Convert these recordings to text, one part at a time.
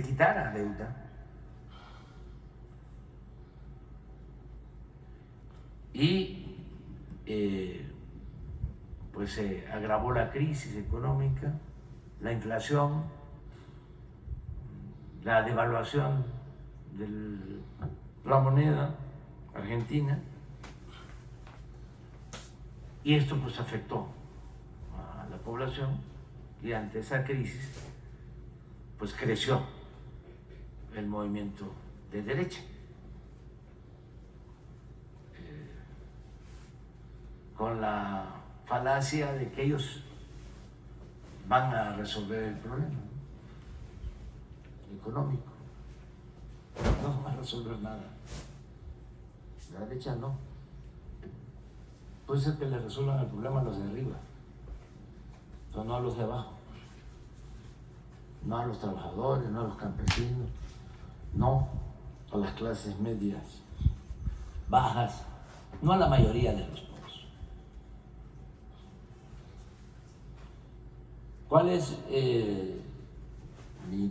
quitara deuda. Y pues se agravó la crisis económica, la inflación, la devaluación de la moneda argentina, y esto pues afectó a la población, y ante esa crisis pues creció el movimiento de derecha, con la falacia de que ellos van a resolver el problema económico. No van a resolver nada. La derecha no. Puede ser que le resuelvan el problema a los de arriba, pero no a los de abajo. No a los trabajadores, no a los campesinos, no a las clases medias, bajas, no a la mayoría de los pobres. ¿Cuál es mi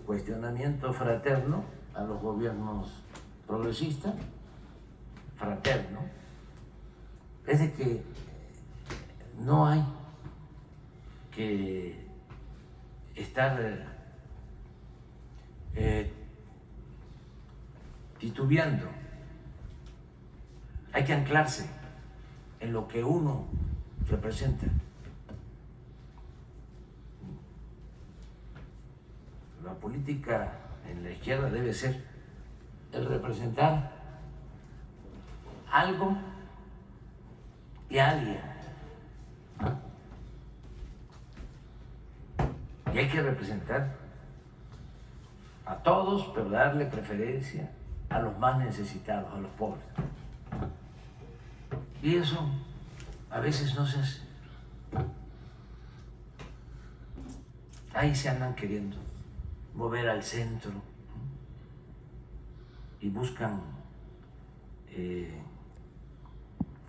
cuestionamiento fraterno a los gobiernos progresistas? Fraterno. Es de que no hay que estar titubeando. Hay que anclarse en lo que uno representa. La política en la izquierda debe ser el representar algo y a alguien. Y hay que representar a todos, pero darle preferencia a los más necesitados, a los pobres. Y eso a veces no se hace. Ahí se andan queriendo mover al centro y buscan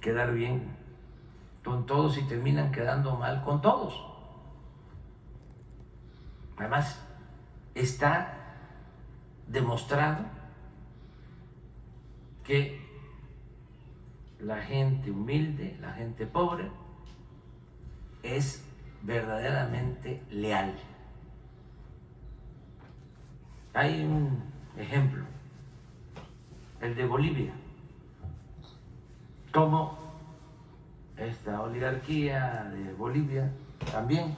quedar bien con todos y terminan quedando mal con todos. Además, está demostrado que la gente humilde, la gente pobre, es verdaderamente leal. Hay un ejemplo, el de Bolivia, como esta oligarquía de Bolivia también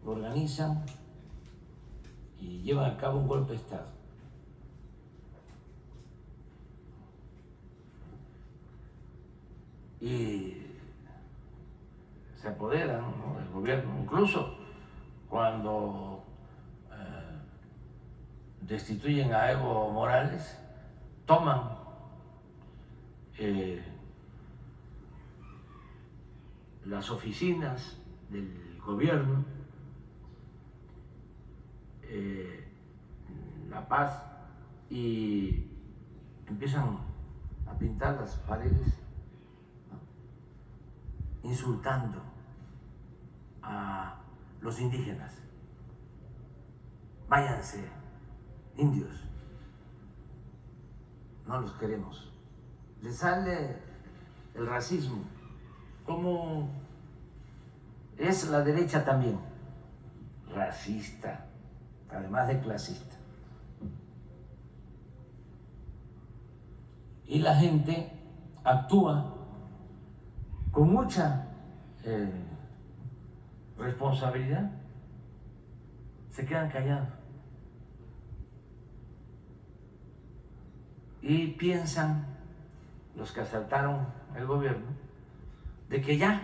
organizan y llevan a cabo un golpe de Estado. Y se apoderan, ¿no?, del gobierno, incluso cuando destituyen a Evo Morales, toman las oficinas del gobierno, La Paz, y empiezan a pintar las paredes, ¿no?, insultando a los indígenas. Váyanse, indios, no los queremos. Les sale el racismo, como es la derecha también, racista, además de clasista. Y la gente actúa con mucha responsabilidad, se quedan callados y piensan, los que asaltaron el gobierno, de que ya,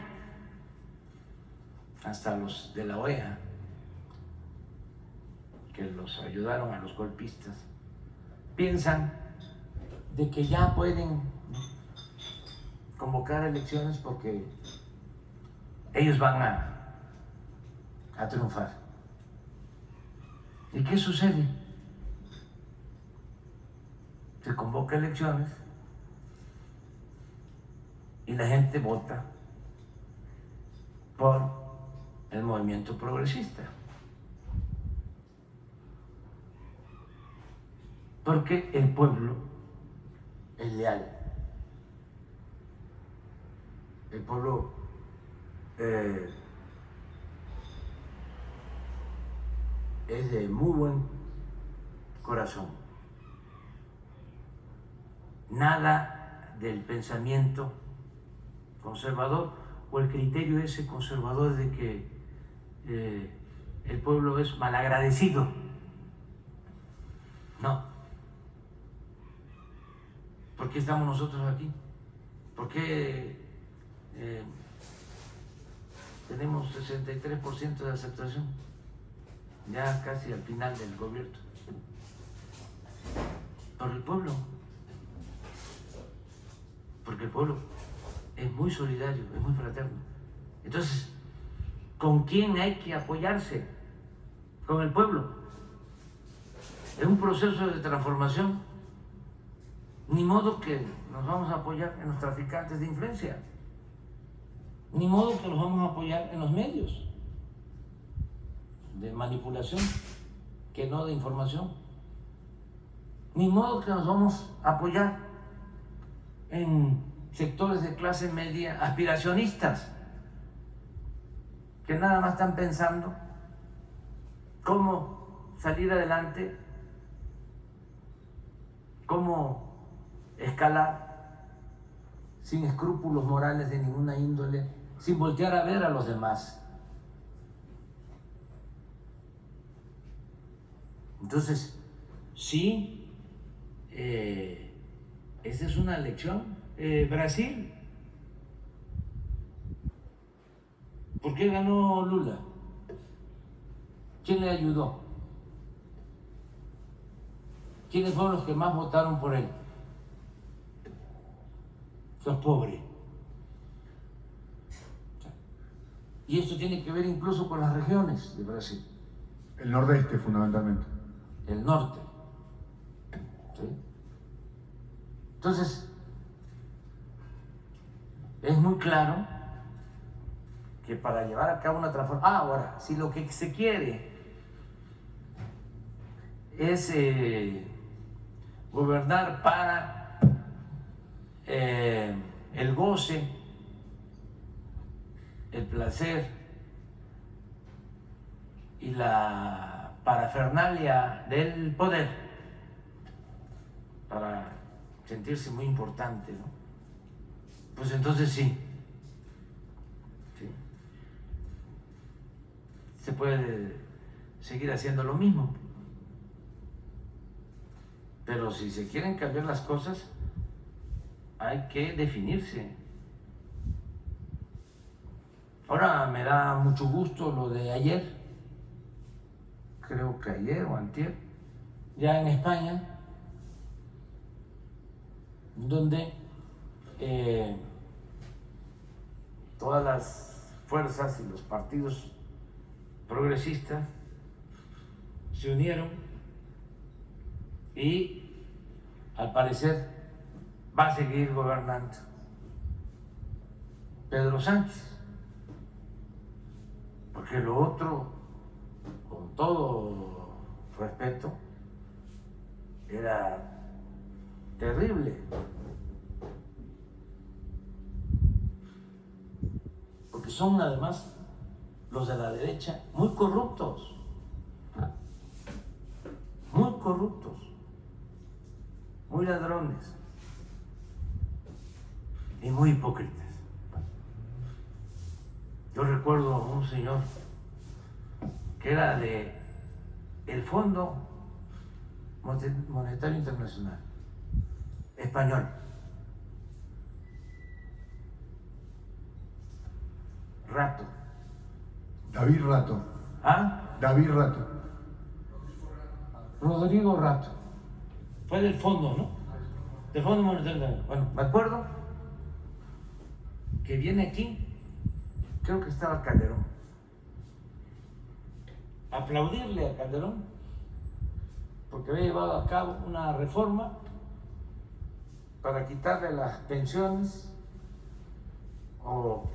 hasta los de la OEA, que los ayudaron a los golpistas, piensan de que ya pueden convocar elecciones porque ellos van a triunfar. ¿Y qué sucede? Se convoca elecciones y la gente vota por el movimiento progresista. porque el pueblo es leal. El pueblo es de muy buen corazón. Nada del pensamiento conservador o el criterio ese conservador de que el pueblo es malagradecido. No. ¿Por qué estamos nosotros aquí? ¿Por qué tenemos 63% de aceptación? Ya casi al final del gobierno. Por el pueblo. Porque el pueblo es muy solidario, es muy fraterno. Entonces, ¿con quién hay que apoyarse? Con el pueblo. Es un proceso de transformación. Ni modo que nos vamos a apoyar en los traficantes de influencia. Ni modo que nos vamos a apoyar en los medios de manipulación, que no de información. Ni modo que nos vamos a apoyar en sectores de clase media aspiracionistas, que nada más están pensando cómo salir adelante, cómo escalar sin escrúpulos morales de ninguna índole, sin voltear a ver a los demás. Entonces, sí, esa es una lección. Brasil, ¿por qué ganó Lula? ¿Quién le ayudó? ¿Quiénes fueron los que más votaron por él? Los pobres. Y esto tiene que ver incluso con las regiones de Brasil. El nordeste, fundamentalmente. El norte. ¿Sí? Entonces, es muy claro que para llevar a cabo una transformación... ahora, si lo que se quiere es gobernar para el goce, el placer y la parafernalia del poder, para sentirse muy importante, ¿no? Pues entonces sí, se puede seguir haciendo lo mismo. Pero si se quieren cambiar las cosas, hay que definirse. Ahora me da mucho gusto lo de ayer, creo que ayer o antier, ya en España, donde todas las fuerzas y los partidos progresistas se unieron y al parecer va a seguir gobernando Pedro Sánchez, porque lo otro, con todo respeto, era terrible, porque son además los de la derecha muy corruptos, muy ladrones y muy hipócritas. Yo recuerdo a un señor que era de el Fondo Monetario Internacional español, Rato. David Rato. ¿Ah? David Rato. Rodrigo Rato. Fue del fondo, ¿no? Del Fondo Monetario Internacional. Bueno, me acuerdo que viene aquí, creo que estaba Calderón, aplaudirle a Calderón porque había llevado a cabo una reforma para quitarle las pensiones o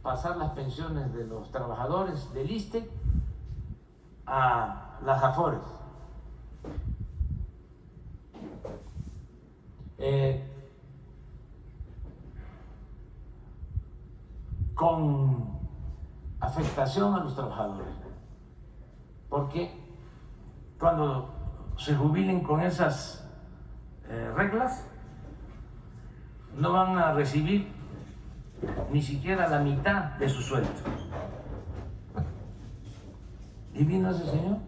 pasar las pensiones de los trabajadores del ISSSTE a las AFORES. con afectación a los trabajadores, porque cuando se jubilen con esas reglas, no van a recibir ni siquiera la mitad de su sueldo. Y vino ese señor.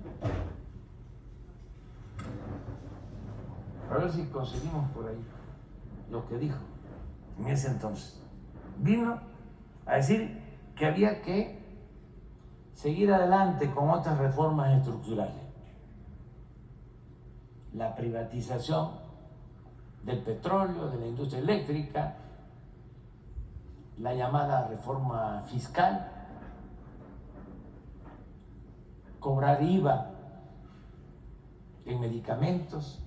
A ver si conseguimos por ahí lo que dijo en ese entonces. Vino a decir que había que seguir adelante con otras reformas estructurales. La privatización del petróleo, de la industria eléctrica, la llamada reforma fiscal, cobrar IVA en medicamentos,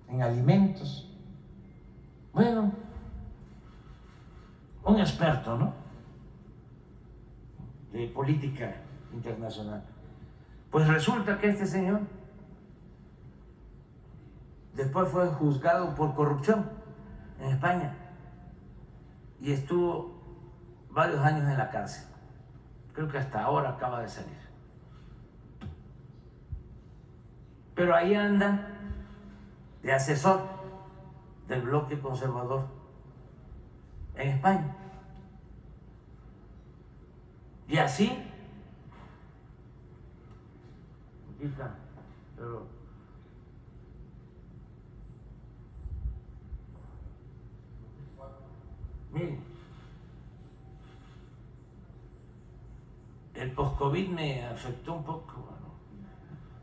en alimentos. Bueno, un experto, ¿no?, de política internacional. Pues resulta que este señor después fue juzgado por corrupción en España y estuvo varios años en la cárcel. Creo que hasta ahora acaba de salir. Pero ahí anda de asesor del bloque conservador en España. Y así, aquí está, pero miren, el post-COVID me afectó un poco, bueno,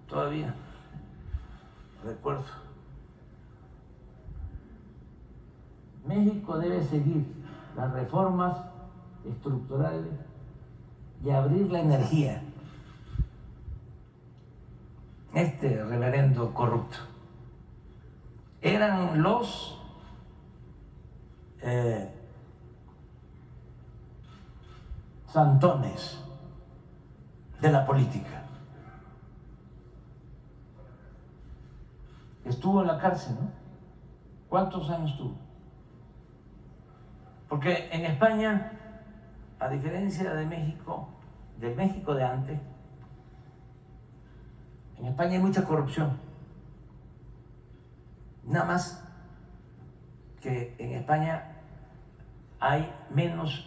todavía recuerdo. México debe seguir las reformas estructurales y abrir la energía. Este reverendo corrupto eran los santones de la política. Estuvo en la cárcel, ¿no? ¿Cuántos años estuvo? Porque en España, a diferencia de México, del México de antes, en España hay mucha corrupción. Nada más que en España hay menos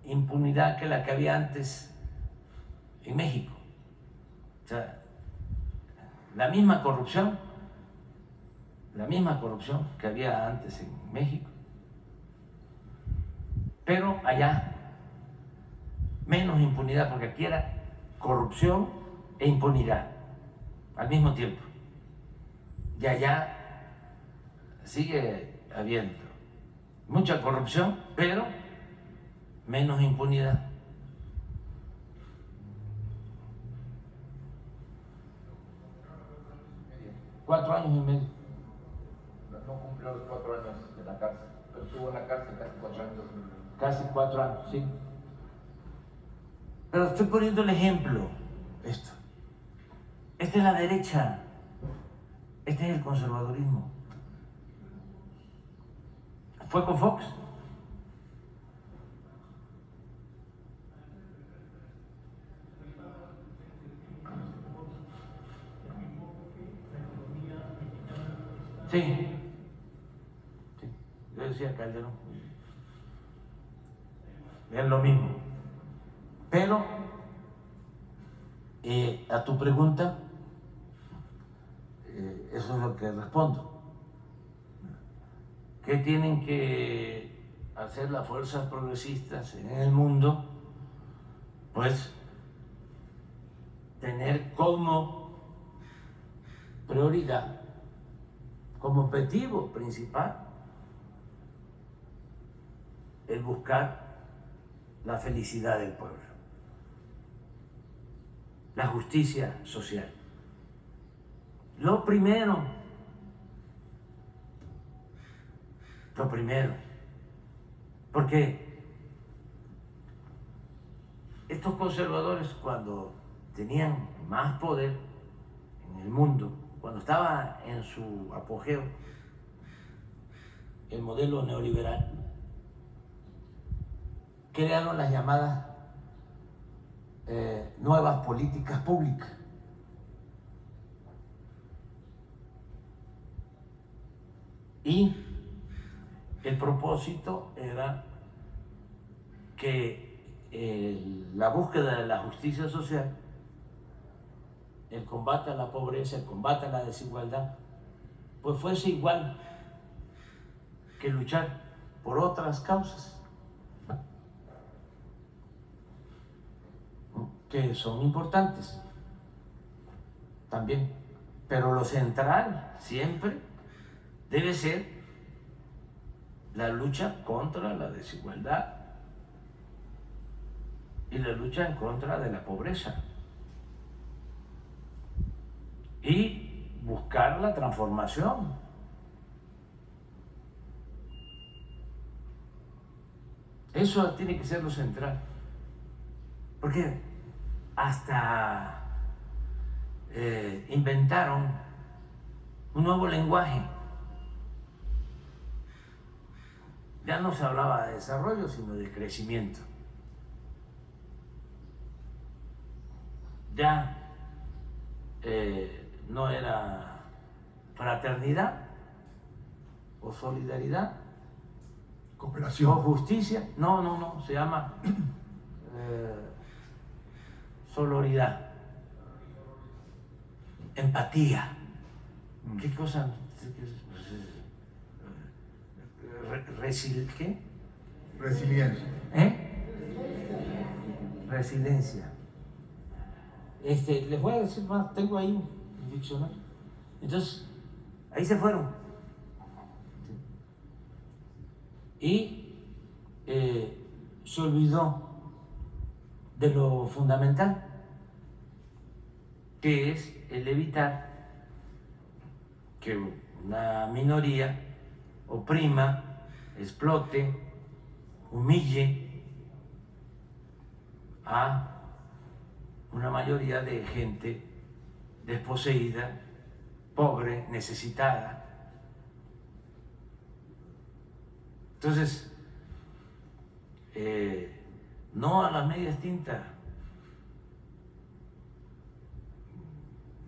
impunidad que la que había antes en México. O sea, la misma corrupción que había antes en México, pero allá menos impunidad, porque aquí era corrupción e impunidad al mismo tiempo. Y allá sigue habiendo mucha corrupción, pero menos impunidad. Cuatro años y medio. No cumplió los 4 años en la cárcel, pero estuvo en la cárcel casi 4 años. Casi 4 años, sí. Pero estoy poniendo el ejemplo, esto. Esta es la derecha, este es el conservadurismo. ¿Fue con Fox? Sí. Sí. Yo decía Calderón. Es lo mismo. Pero, a tu pregunta, eso es lo que respondo. ¿Qué tienen que hacer las fuerzas progresistas en el mundo? Pues tener como prioridad, como objetivo principal, el buscar la felicidad del pueblo, la justicia social. Lo primero, porque estos conservadores, cuando tenían más poder en el mundo, cuando estaba en su apogeo el modelo neoliberal, crearon las llamadas nuevas políticas públicas. Y el propósito era que la búsqueda de la justicia social, el combate a la pobreza, el combate a la desigualdad, pues fuese igual que luchar por otras causas que son importantes también, pero lo central siempre debe ser la lucha contra la desigualdad y la lucha en contra de la pobreza y buscar la transformación. Eso tiene que ser lo central, porque hasta inventaron un nuevo lenguaje. Ya no se hablaba de desarrollo, sino de crecimiento. Ya no era fraternidad o solidaridad o Cooperación. justicia, no, se llama sororidad, empatía. ¿Qué cosa? ¿Qué? Resiliencia. Resiliencia. Les voy a decir más, tengo ahí un diccionario. Entonces, ahí se fueron. Y se olvidó de lo fundamental, que es el evitar que una minoría oprima, explote, humille a una mayoría de gente desposeída, pobre, necesitada. Entonces, no a las medias tintas.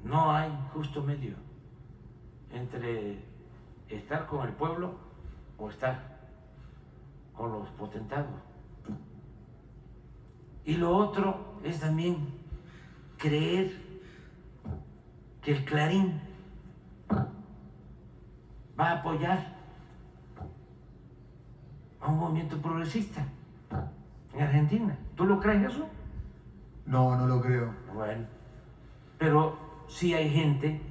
No hay justo medio entre estar con el pueblo o estar con los potentados. Y lo otro es también creer que el Clarín va a apoyar a un movimiento progresista en Argentina. ¿Tú lo crees eso? No, no lo creo. Bueno, pero sí hay gente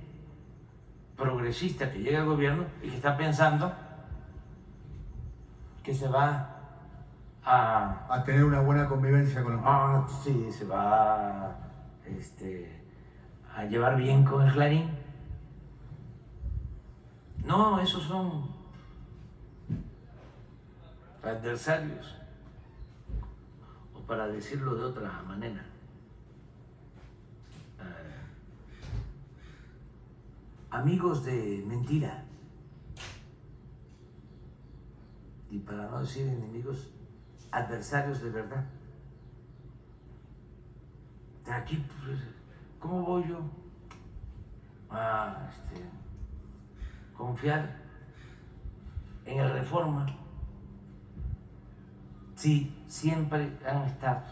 progresista que llega al gobierno y que está pensando que se va A tener una buena convivencia con los sí, se va a llevar bien con el Clarín. No, esos son adversarios, o para decirlo de otra manera, amigos de mentira, y para no decir enemigos, adversarios de verdad. De aquí, pues, ¿cómo voy yo a confiar en el Reforma si siempre han estado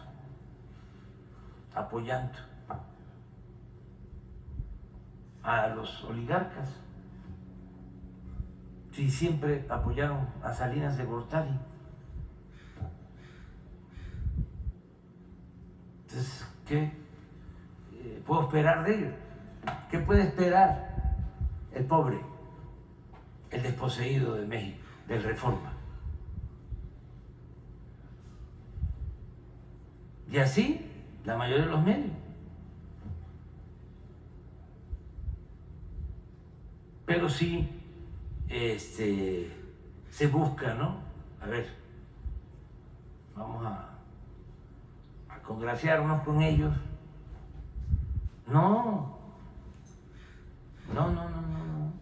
apoyando a los oligarcas, si siempre apoyaron a Salinas de Gortari? Entonces, ¿qué puedo esperar de ellos? ¿Qué puede esperar el pobre, el desposeído de México, del Reforma? Y así, la mayoría de los medios. Pero sí, se busca, ¿no? A ver, vamos a congraciarnos con ellos. No, No, no, no, no, no.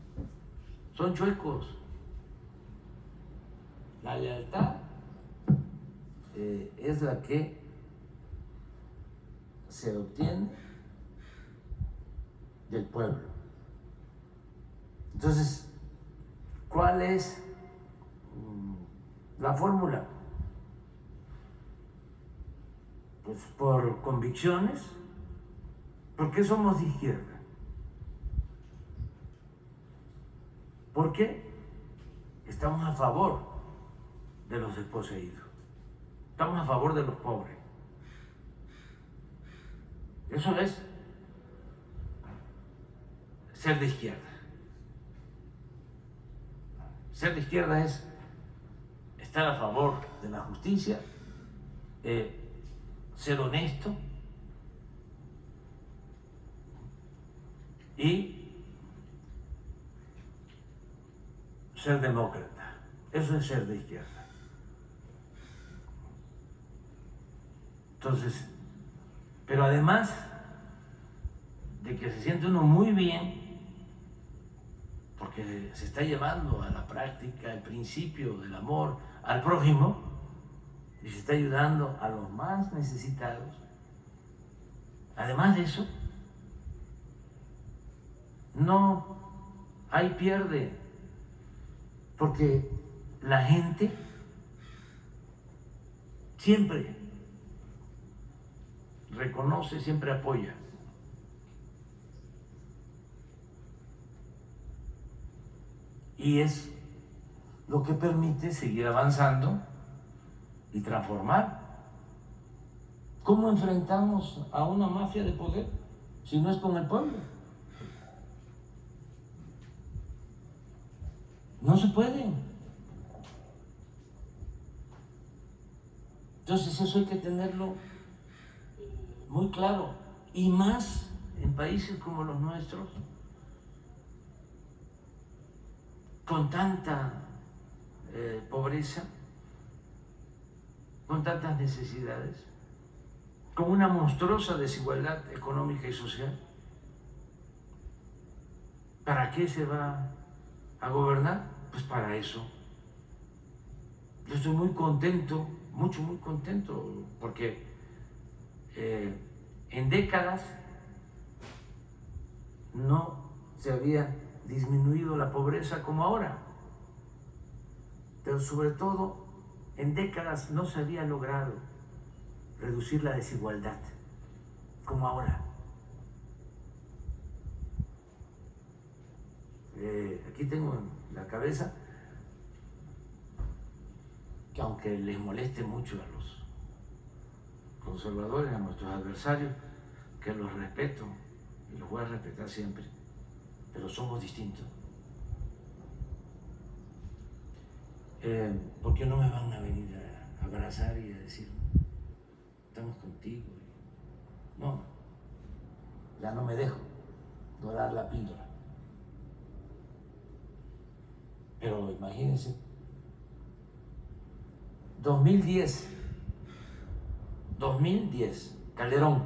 Son chuecos. La lealtad es la que se obtiene del pueblo. Entonces, ¿cuál es la fórmula? Pues por convicciones. ¿Por qué somos de izquierda? Porque estamos a favor de los desposeídos, estamos a favor de los pobres. Eso es ser de izquierda. Ser de izquierda es estar a favor de la justicia, ser honesto y ser demócrata. Eso es ser de izquierda. Entonces, pero además de que se siente uno muy bien, porque se está llevando a la práctica el principio del amor al prójimo y se está ayudando a los más necesitados. Además de eso, no hay pierde, porque la gente siempre reconoce, siempre apoya. Y es lo que permite seguir avanzando y transformar. ¿Cómo enfrentamos a una mafia de poder si no es con el pueblo? No se puede. Entonces eso hay que tenerlo muy claro, y más en países como los nuestros, con tanta pobreza, con tantas necesidades, con una monstruosa desigualdad económica y social. ¿Para qué se va a gobernar? Pues para eso. Yo estoy muy contento, muy contento, porque en décadas no se había disminuido la pobreza como ahora, pero sobre todo en décadas no se había logrado reducir la desigualdad como ahora. Aquí tengo en la cabeza que, aunque les moleste mucho a los conservadores, a nuestros adversarios, que los respeto y los voy a respetar siempre, pero somos distintos. ¿Por qué no me van a venir a abrazar y a decir, estamos contigo? No, ya no me dejo dorar la píldora. Pero imagínense, 2010, Calderón,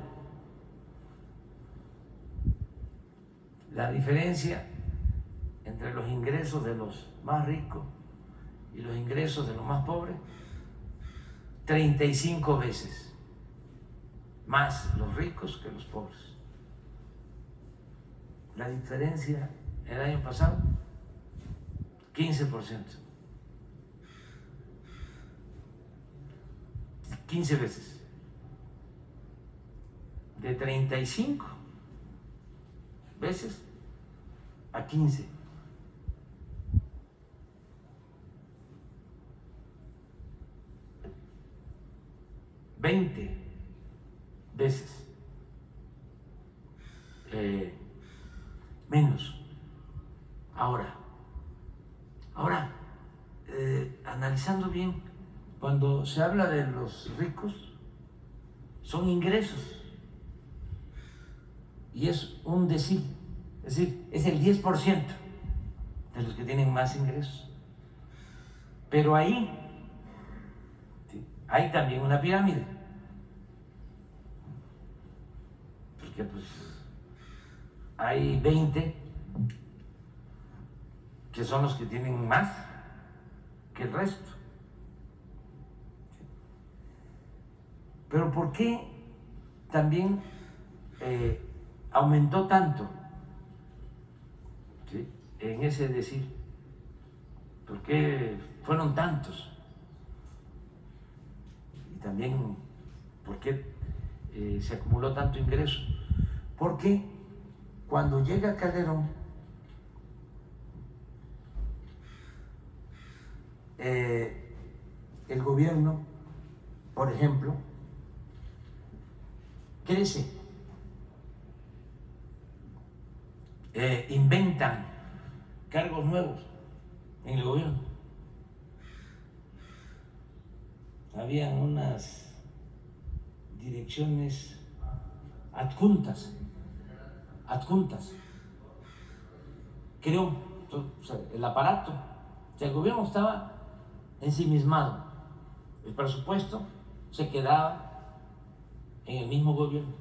la diferencia entre los ingresos de los más ricos y los ingresos de los más pobres, 35 veces más los ricos que los pobres. La diferencia el año pasado, 15%. 15 veces. De 35 veces a 15. $20 veces menos. Ahora, analizando bien, cuando se habla de los ricos, son ingresos y es un decil, es decir, es el 10% de los que tienen más ingresos. Pero ahí hay también una pirámide, porque pues hay 20 que son los que tienen más que el resto. Pero ¿por qué también aumentó tanto? ¿Sí? En ese decir, ¿por qué fueron tantos? Y también, ¿por qué se acumuló tanto ingreso? Porque cuando llega Calderón, el gobierno, por ejemplo, crece, inventan cargos nuevos en el gobierno. Habían unas direcciones adjuntas. Creó el aparato. O sea, el gobierno estaba ensimismado. El presupuesto se quedaba en el mismo gobierno.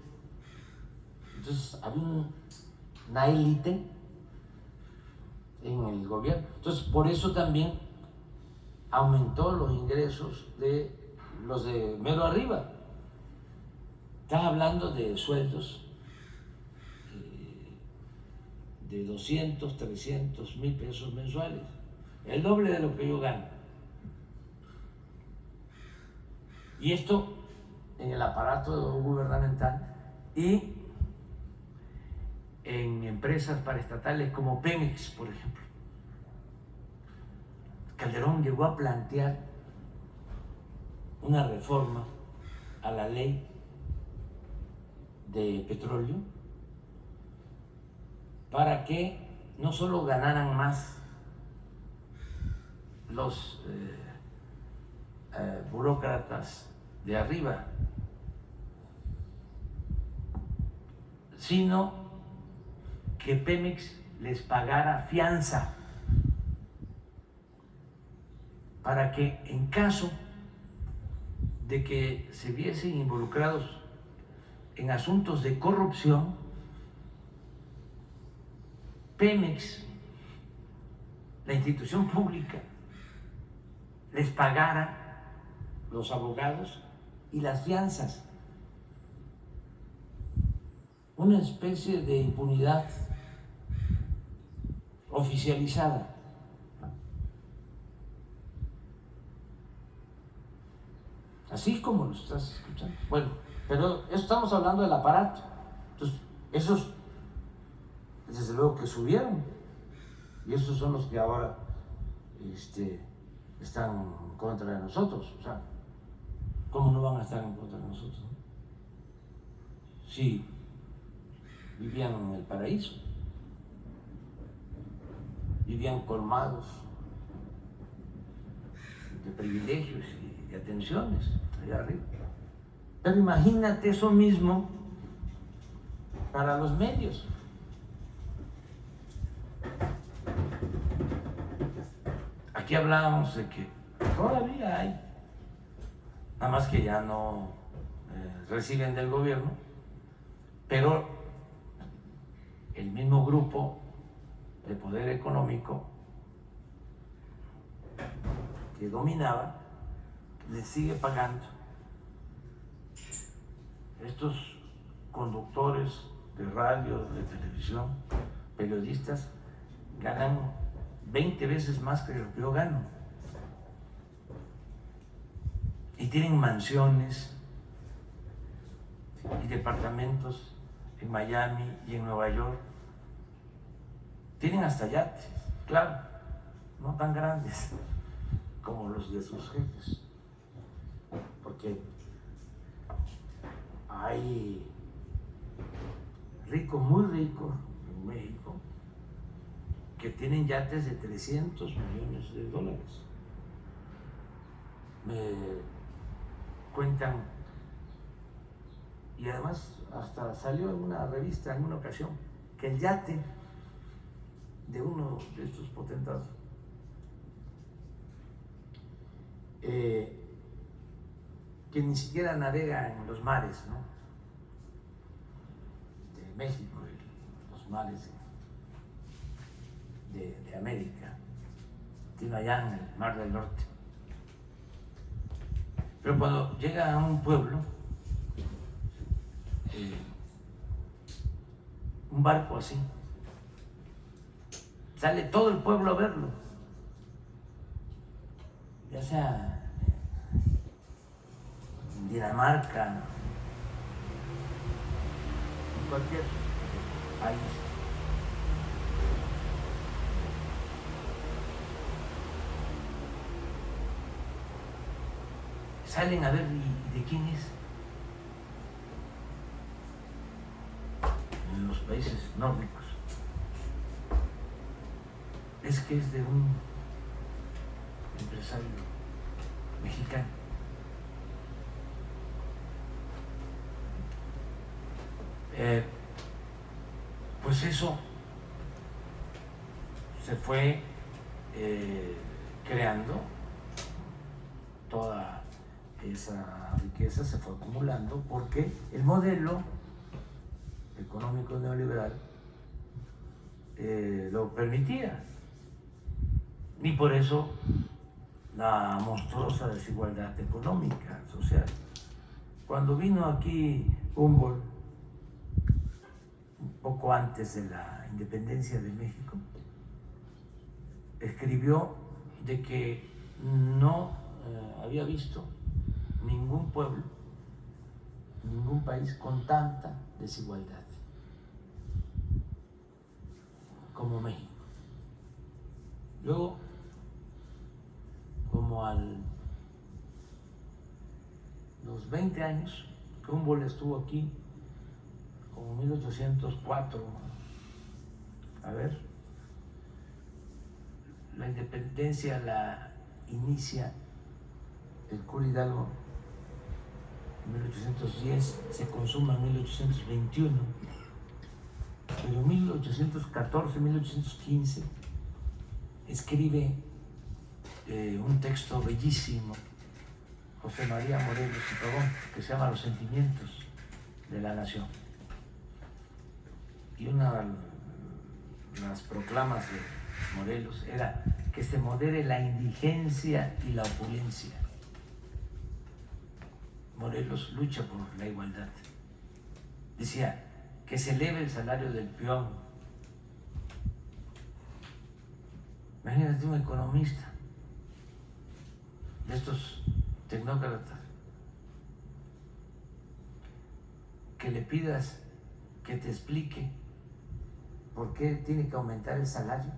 Entonces había una élite en el gobierno. Entonces por eso también aumentó los ingresos de los de mero arriba. Estás hablando de sueldos de 200, 300 mil pesos mensuales, el doble de lo que yo gano. Y esto en el aparato gubernamental y en empresas paraestatales como Pemex, por ejemplo. Calderón llegó a plantear una reforma a la ley de petróleo para que no solo ganaran más los burócratas de arriba, sino que Pemex les pagara fianza para que en caso de que se viesen involucrados en asuntos de corrupción, Pemex, la institución pública, les pagara los abogados y las fianzas. Una especie de impunidad oficializada. Así como lo estás escuchando. Bueno, pero estamos hablando del aparato. Entonces, esos, desde luego que subieron. Y esos son los que ahora están en contra de nosotros. O sea, ¿cómo no van a estar en contra de nosotros? Sí, vivían en el paraíso. Vivían colmados de privilegios y de atenciones allá arriba. Pero imagínate eso mismo para los medios. Aquí hablábamos de que todavía hay, nada más que ya no reciben del gobierno, pero el mismo grupo de poder económico que dominaba le sigue pagando. Estos conductores de radio, de televisión, periodistas, ganan 20 veces más que lo que yo gano. Y tienen mansiones y departamentos en Miami y en Nueva York. Tienen hasta yates, claro, no tan grandes como los de sus jefes, porque hay ricos, muy ricos en México, que tienen yates de 300 millones de dólares. Me cuentan, y además hasta salió en una revista en una ocasión, que el yate de uno de estos potentados que ni siquiera navega en los mares, ¿no?, de México y los mares de América, sino allá en el Mar del Norte. Pero cuando llega a un pueblo, un barco así, sale todo el pueblo a verlo, ya sea en Dinamarca, en cualquier país. Salen a ver, ¿y de quién es? En los países nórdicos. Es que es de un empresario mexicano. Pues eso se fue creando, toda esa riqueza se fue acumulando porque el modelo económico neoliberal lo permitía, y por eso la monstruosa desigualdad económica, social. Cuando vino aquí Humboldt, un poco antes de la independencia de México, escribió de que no había visto ningún pueblo, ningún país con tanta desigualdad como México. Luego, como a los 20 años que Humboldt estuvo aquí, como 1804, a ver, la independencia la inicia el cura Hidalgo en 1810, se consuma en 1821, pero en 1814, 1815 escribe un texto bellísimo José María Morelos y Pavón, que se llama Los sentimientos de la nación. Y una de las proclamas de Morelos era que se modere la indigencia y la opulencia. Morelos lucha por la igualdad. Decía que se eleve el salario del peón. Imagínate un economista de estos tecnócratas que le pidas que te explique por qué tiene que aumentar el salario.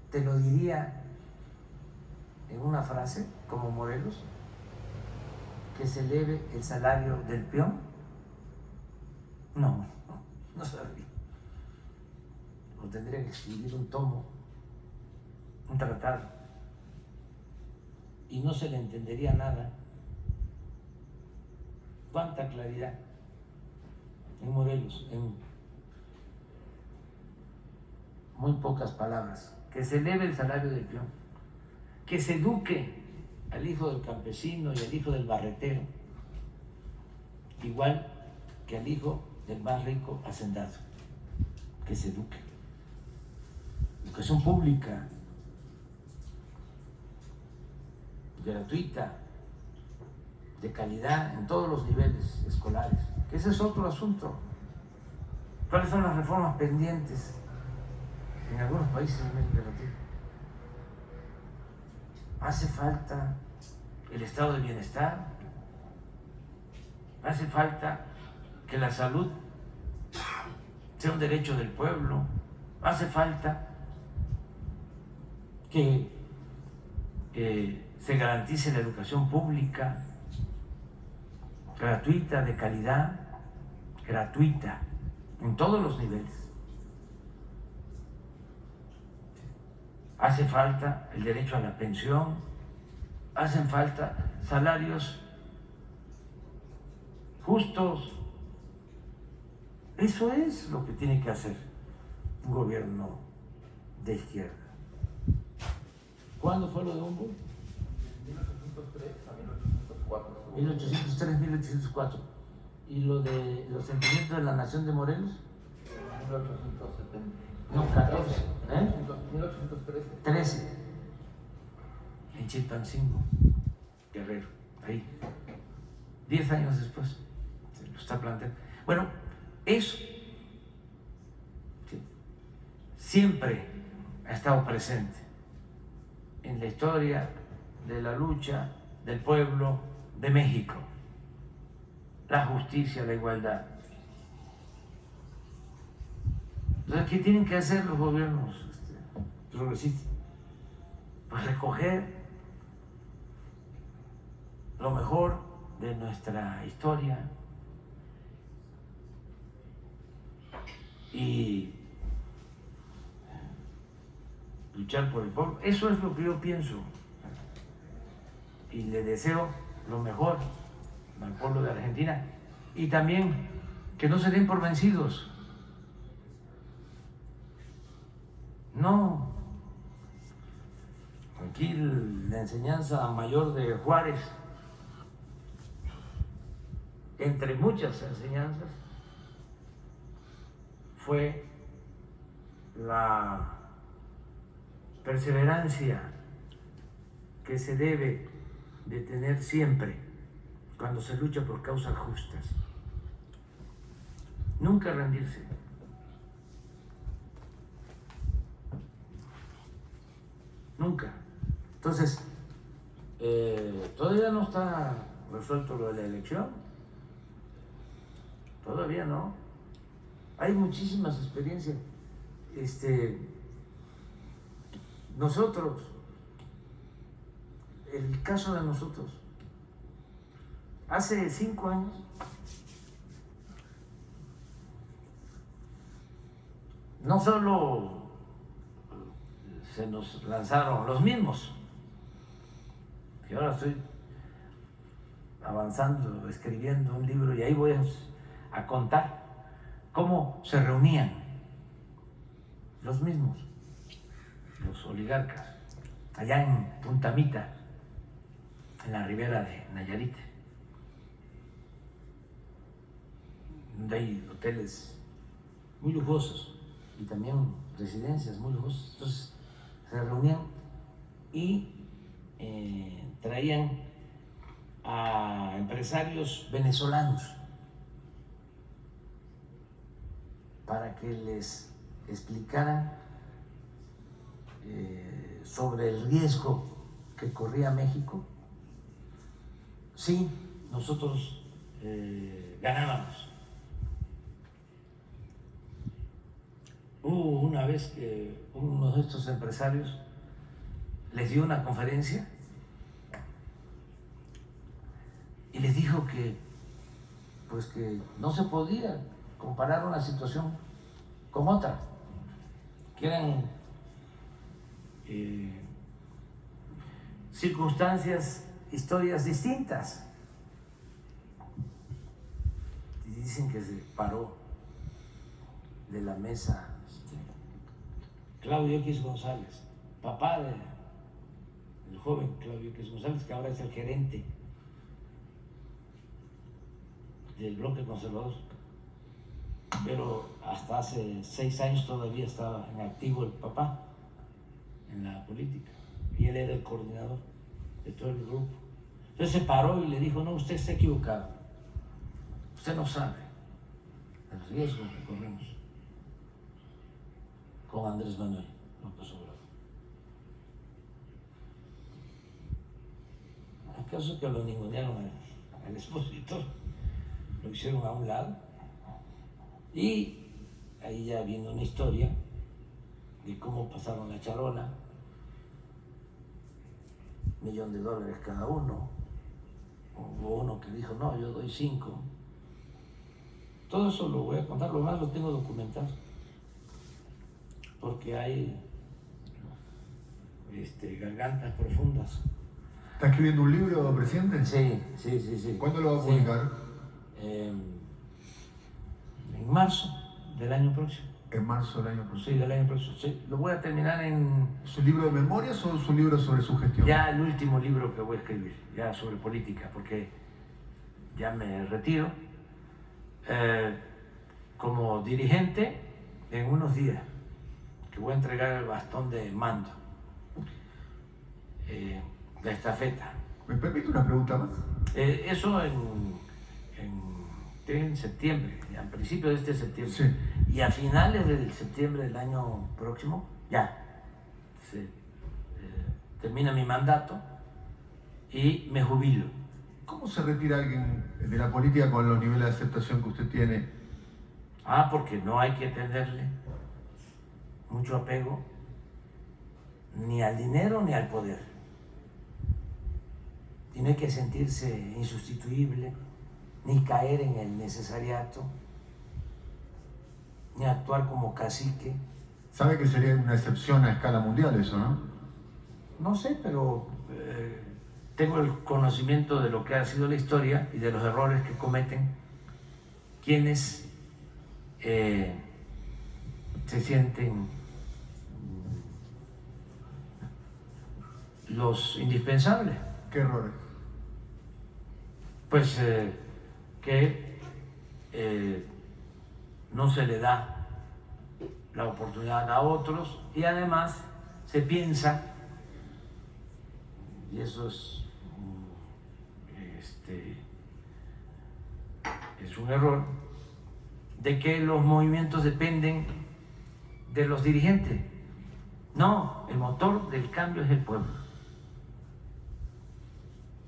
Te lo diría en una frase como Morelos, que se eleve el salario del peón. No sabría. O tendría que escribir un tomo, un tratado, y no se le entendería nada. Cuánta claridad en Morelos, en muy pocas palabras. Que se eleve el salario del peón, que se eduque al hijo del campesino y al hijo del barretero, igual que al hijo del más rico hacendado, que se eduque. Educación pública, gratuita, de calidad en todos los niveles escolares, que ese es otro asunto. ¿Cuáles son las reformas pendientes en algunos países de América Latina? Hace falta el estado de bienestar, hace falta que la salud sea un derecho del pueblo, hace falta que se garantice la educación pública, gratuita, de calidad, gratuita, en todos los niveles. Hace falta el derecho a la pensión, hacen falta salarios justos. Eso es lo que tiene que hacer un gobierno de izquierda. ¿Cuándo fue lo de Humboldt? 1803 a 1804. 1803, 1804. ¿Y lo de los sentimientos de la nación de Morelos? 1870. No, 14. 1813. 13. En Chilpancingo, Guerrero, ahí. 10 años después se lo está planteando. Bueno, eso sí, siempre ha estado presente en la historia de la lucha del pueblo de México. La justicia, la igualdad. Entonces, ¿qué tienen que hacer los gobiernos progresistas? Pues recoger lo mejor de nuestra historia y luchar por el pueblo. Eso es lo que yo pienso y le deseo lo mejor al pueblo de Argentina y también que no se den por vencidos. No, aquí la enseñanza mayor de Juárez, entre muchas enseñanzas, fue la perseverancia que se debe de tener siempre cuando se lucha por causas justas. Nunca rendirse. Nunca. Entonces, todavía no está resuelto lo de la elección. Todavía no. Hay muchísimas experiencias. Nosotros, el caso de nosotros, hace 5 años, no solo se nos lanzaron los mismos, que ahora estoy avanzando, escribiendo un libro y ahí voy a contar cómo se reunían los mismos, los oligarcas, allá en Punta Mita, en la ribera de Nayarit, donde hay hoteles muy lujosos y también residencias muy lujosas. Entonces se reunían y traían a empresarios venezolanos para que les explicaran sobre el riesgo que corría México si nosotros ganábamos. Hubo una vez que uno de estos empresarios les dio una conferencia y les dijo que pues que no se podía comparar una situación con otra, que eran circunstancias, historias distintas. Y dicen que se paró de la mesa Claudio X González, papá del joven Claudio X González, que ahora es el gerente del bloque conservador, pero hasta hace 6 años todavía estaba en activo el papá en la política y él era el coordinador de todo el grupo. Entonces se paró y le dijo: no, usted está equivocado, usted no sabe el riesgo que corremos con Andrés Manuel López Obrador. ¿Acaso que lo ningunearon al expositor? Lo hicieron a un lado y ahí ya viene una historia de cómo pasaron la charola, $1,000,000 cada uno. Hubo uno que dijo: no, yo doy 5. Todo eso lo voy a contar, lo más lo tengo documentado, porque hay gargantas profundas. ¿Está escribiendo un libro, presidente? Sí. ¿Cuándo lo va a publicar? En marzo del año próximo. En marzo del año próximo. Sí, del año próximo. Sí, lo voy a terminar en... ¿Es un libro de memorias o es un libro sobre su gestión? Ya el último libro que voy a escribir, ya sobre política, porque ya me retiro como dirigente en unos días. que voy a entregar el bastón de mando, la estafeta. ¿Me permite una pregunta más? Eso en septiembre, a principios de este septiembre. Sí. Y a finales del septiembre del año próximo, ya termina mi mandato y me jubilo. ¿Cómo se retira alguien de la política con los niveles de aceptación que usted tiene? Porque no hay que tenerle mucho apego ni al dinero ni al poder. Tiene que sentirse insustituible, ni caer en el necesariato, ni actuar como cacique. Sabe que sería una excepción a escala mundial eso, ¿no? No sé, pero tengo el conocimiento de lo que ha sido la historia y de los errores que cometen quienes se sienten los indispensables. ¿Qué errores? Pues que no se le da la oportunidad a otros y además se piensa, y eso es un error, de que los movimientos dependen de los dirigentes. No, el motor del cambio es el pueblo.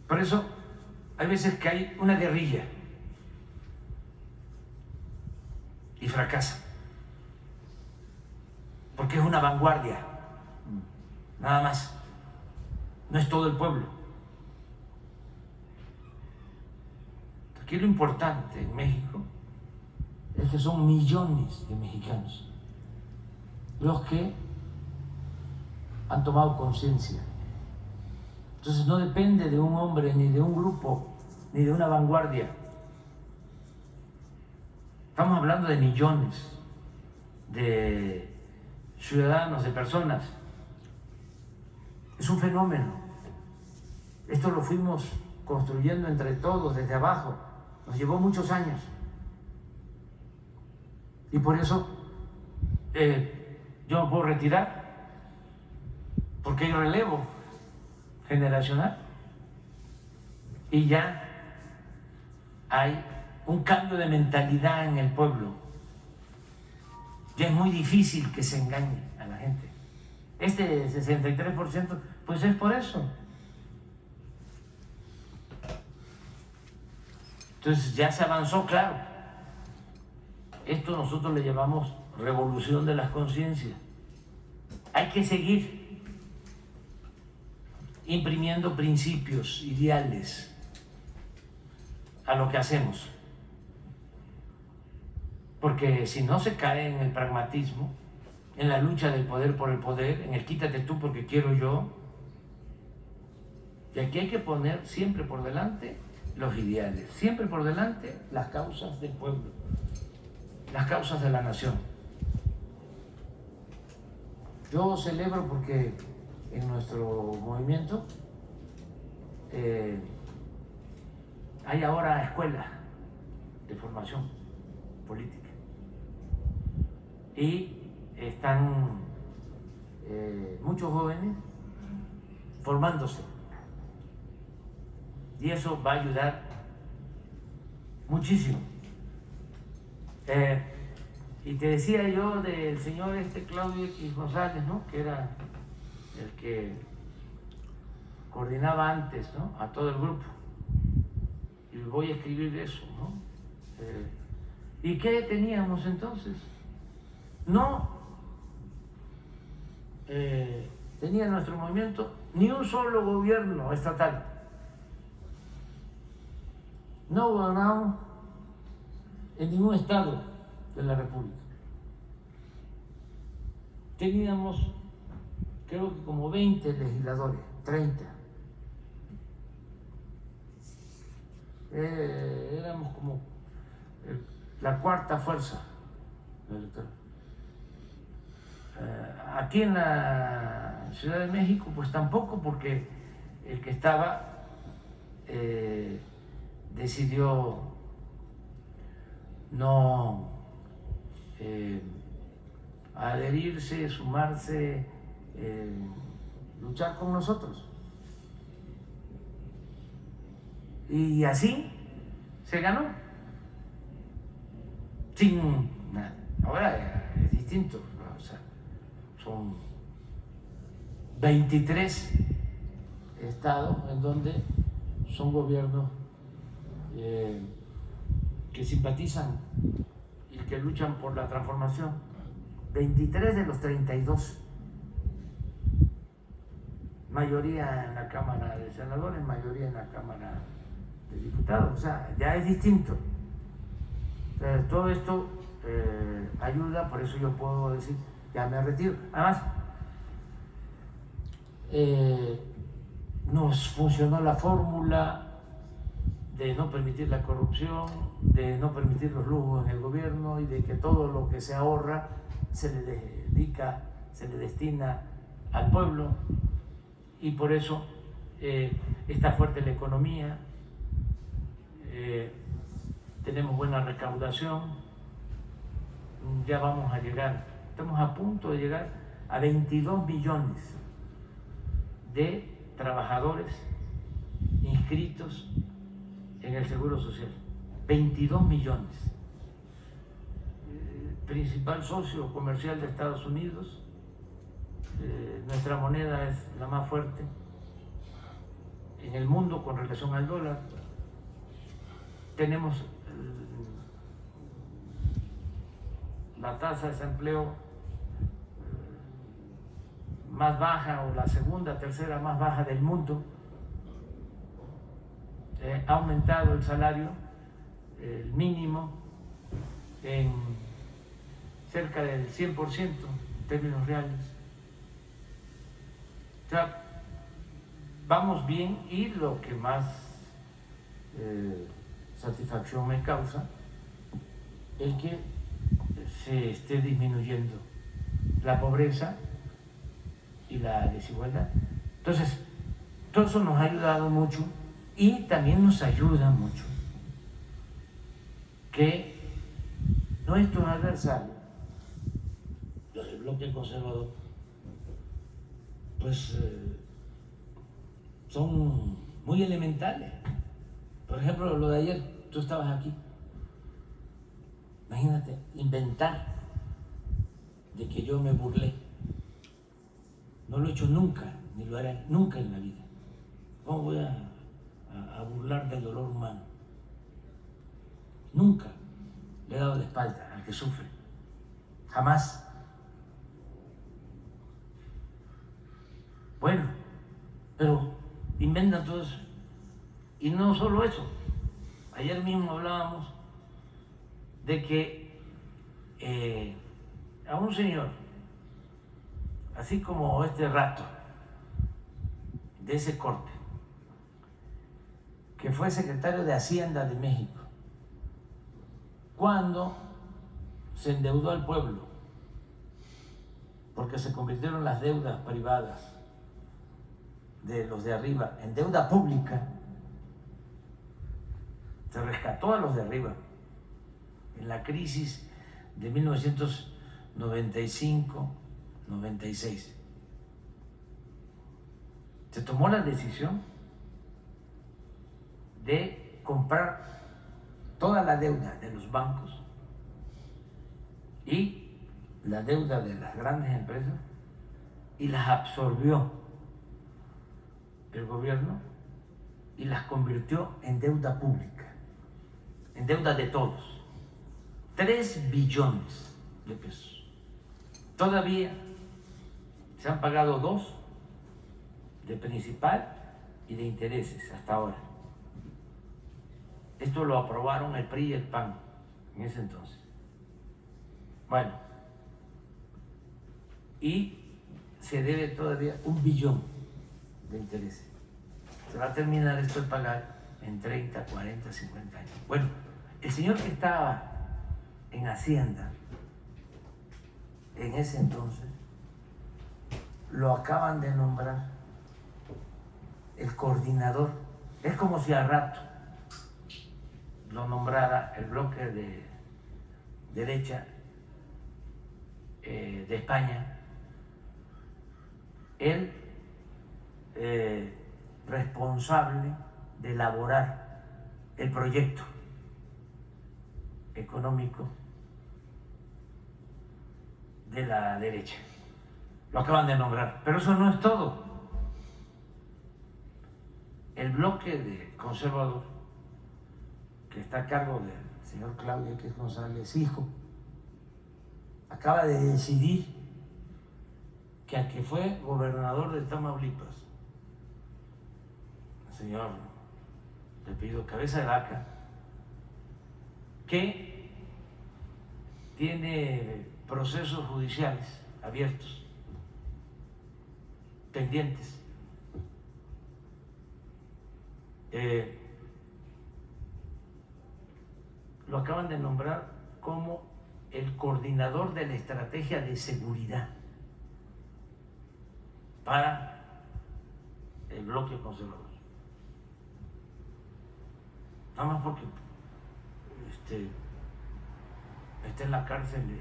Por eso hay veces que hay una guerrilla y fracasa, porque es una vanguardia, nada más. No es todo el pueblo. Aquí lo importante en México es que son millones de mexicanos los que han tomado conciencia. Entonces no depende de un hombre, ni de un grupo, ni de una vanguardia. Estamos hablando de millones de ciudadanos, de personas. Es un fenómeno. Esto lo fuimos construyendo entre todos, desde abajo. Nos llevó muchos años. Y por eso yo me puedo retirar, porque hay relevo generacional y ya hay un cambio de mentalidad en el pueblo. Ya es muy difícil que se engañe a la gente. Este 63%, pues es por eso. Entonces ya se avanzó, claro. Esto nosotros le llamamos revolución de las conciencias. Hay que seguir imprimiendo principios, ideales a lo que hacemos. Porque si no se cae en el pragmatismo, en la lucha del poder por el poder, en el quítate tú porque quiero yo, y aquí hay que poner siempre por delante los ideales, siempre por delante las causas del pueblo, las causas de la nación. Yo celebro porque en nuestro movimiento hay ahora escuelas de formación política y están muchos jóvenes formándose y eso va a ayudar muchísimo. Y te decía yo del señor Claudio X González, ¿no? Que era el que coordinaba antes, ¿no? A todo el grupo. Y voy a escribir eso, ¿no? ¿Y qué teníamos entonces? No tenía nuestro movimiento ni un solo gobierno estatal. No gobernamos en ningún estado de la República. Teníamos, creo que como 20 legisladores, 30. Éramos como la cuarta fuerza electoral. Aquí en la Ciudad de México, pues tampoco, porque el que estaba decidió no adherirse, sumarse, luchar con nosotros. Y así se ganó, sin nada. Ahora es distinto, ¿no? O sea, son 23 estados en donde son gobiernos que simpatizan y que luchan por la transformación. 23 de los 32. Mayoría en la Cámara de Senadores, mayoría en la Cámara de Diputados. O sea, ya es distinto. Todo esto ayuda, por eso yo puedo decir, ya me retiro. Además, nos funcionó la fórmula de no permitir la corrupción, de no permitir los lujos en el gobierno y de que todo lo que se ahorra se le dedica, se le destina al pueblo, y por eso está fuerte la economía, tenemos buena recaudación, ya vamos a llegar, estamos a punto de llegar a 22 millones de trabajadores inscritos en el Seguro Social. 22 millones. Principal socio comercial de Estados Unidos, nuestra moneda es la más fuerte en el mundo con relación al dólar. Tenemos la tasa de desempleo más baja, o la segunda, tercera más baja del mundo. Ha aumentado el salario, el mínimo, en cerca del 100% en términos reales. O sea, vamos bien, y lo que más satisfacción me causa es que se esté disminuyendo la pobreza y la desigualdad. Entonces, todo eso nos ha ayudado mucho, y también nos ayuda mucho que nuestros adversarios, los del bloque conservador, pues son muy elementales. Por ejemplo, lo de ayer, tú estabas aquí. Imagínate, inventar de que yo me burlé. No lo he hecho nunca, ni lo haré nunca en la vida. ¿Cómo voy a burlar del dolor humano? Nunca le he dado la espalda al que sufre. Jamás. Bueno, pero inventan todo eso. Y no solo eso. Ayer mismo hablábamos de que a un señor, así como este rato, de ese corte, que fue secretario de Hacienda de México, cuando se endeudó al pueblo, porque se convirtieron las deudas privadas de los de arriba en deuda pública, se rescató a los de arriba en la crisis de 1995-96. Se tomó la decisión de comprar toda la deuda de los bancos y la deuda de las grandes empresas, y las absorbió el gobierno y las convirtió en deuda pública, en deuda de todos. 3 billones de pesos. Todavía se han pagado 2 de principal y de intereses hasta ahora. Esto lo aprobaron el PRI y el PAN en ese entonces. Bueno, y se debe todavía 1 billón de intereses. Se va a terminar esto de pagar en 30, 40, 50 años. Bueno, el señor que estaba en Hacienda en ese entonces, lo acaban de nombrar el coordinador. Es como si al rato lo nombrara el bloque de derecha de España, el responsable de elaborar el proyecto económico de la derecha. Lo acaban de nombrar, pero eso no es todo. El bloque de conservador, que está a cargo del señor Claudio X González, hijo, acaba de decidir que al que fue gobernador de Tamaulipas, el señor, le pido Cabeza de Vaca, que tiene procesos judiciales abiertos, pendientes, lo acaban de nombrar como el coordinador de la estrategia de seguridad para el bloque conservador. Nada más porque está en la cárcel de,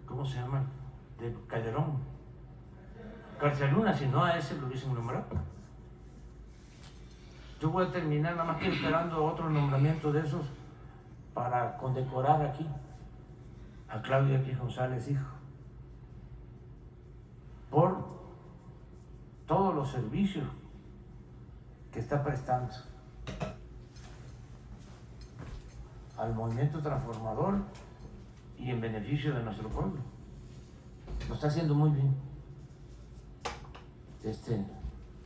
¿cómo se llama? De Calderón, Carceluna, si no a ese lo hubiesen nombrado. Yo voy a terminar, nada más que esperando otro nombramiento de esos para condecorar aquí a Claudio X González, hijo, por todos los servicios que está prestando al movimiento transformador y en beneficio de nuestro pueblo. Lo está haciendo muy bien.